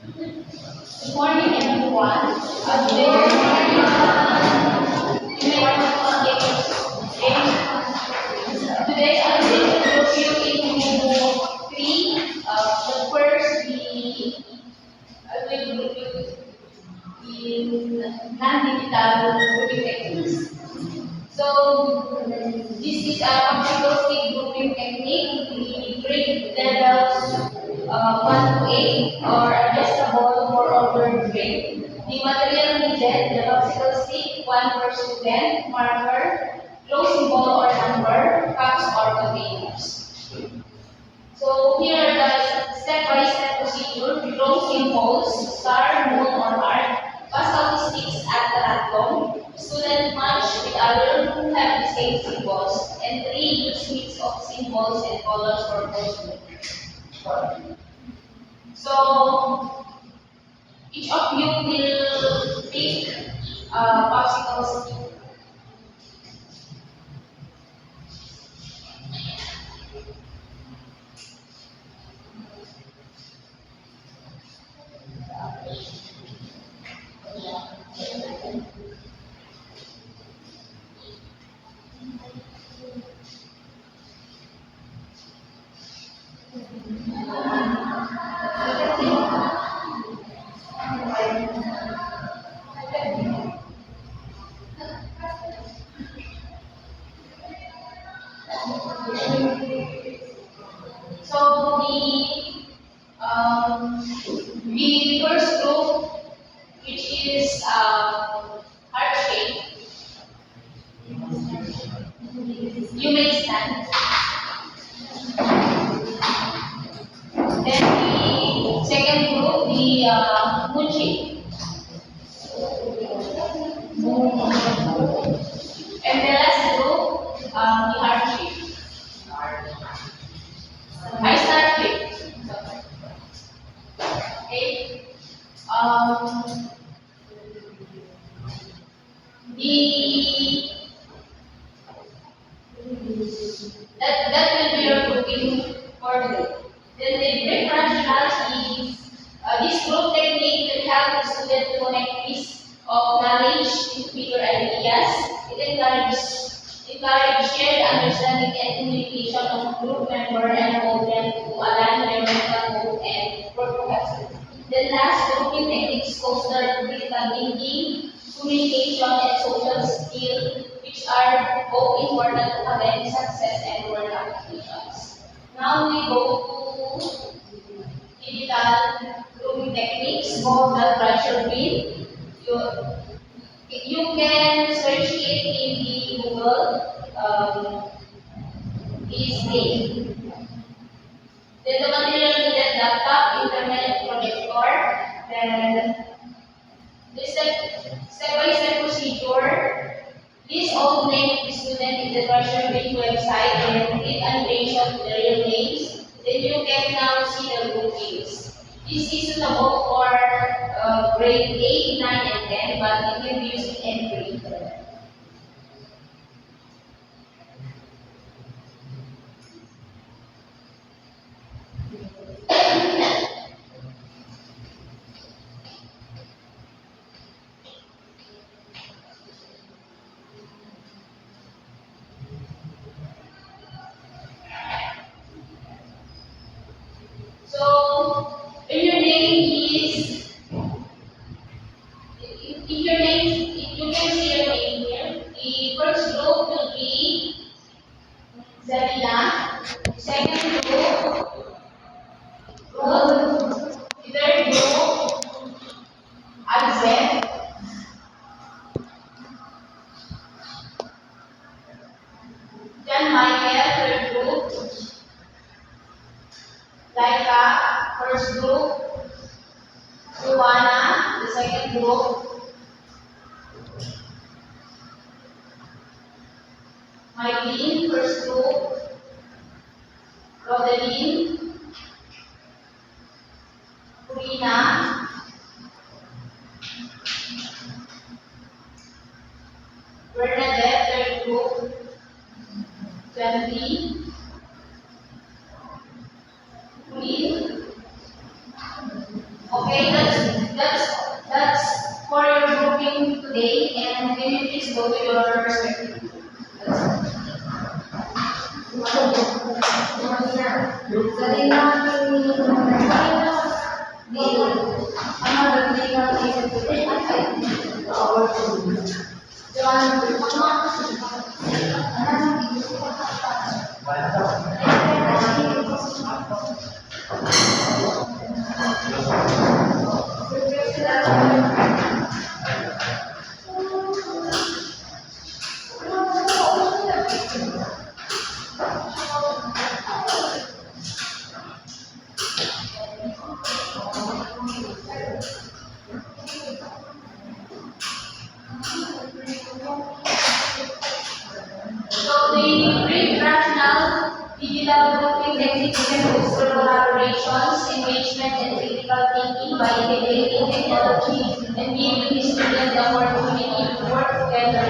Good morning, everyone. Today, today I will introduce you into three. The first, I will group you in non-digital grouping techniques. So, this is a optical stick grouping technique. We grade levels 1 to 8 or adjustable for over grade. The material needed, the optical stick, 1 per student, marker, glow symbol or number, cups or containers. So here are the step-by-step procedure. Glow symbols, star, moon, or heart. Pass out the sticks at the atom. Student match with others who have the same symbols. And 3 use mix of symbols and colors for both. So each of you will pick popsicle stick. So the first group, which is heart shape, you may stand. Then the second group, the moon shape. And the last group, the heart shape. I start with. Okay. The that will be your grouping for today. Then the break rationals is this group technique will help the student to connect piece of knowledge with bigger ideas. It encourage shared understanding and communication of group member and hold them to align their mental mood and work cohesive. Then last, grouping techniques foster critical thinking, communication, and social skills, which are both important to academic success and work applications. Now we go to digital grooming techniques called the pressure wheel. You can search it in the Google is name. Then the material needed laptop, internet, projector, then the step-by-step procedure. List all names of the student in the pressure wheel website and click animation to the real names. Then you can now see the groupings. This is suitable for grade 8, 9, and 10, but it can be used in any grade. So, when your name is, if your name, if you can see your name here, the first group will be Zabina, second group, Ruth, the third group, Azet, John Michael, third group, Laika, first group, Suwana, the second group, Mylene, first group, Rodeline, Purina, Bernadette, third group, Janvi, Queen, Okay, that's for your grouping today, and can you please go to your respective. So the brief rationale, digital grouping execution boosts collaborations, engagement, and critical thinking by integrating technology and giving the students the opportunity to work together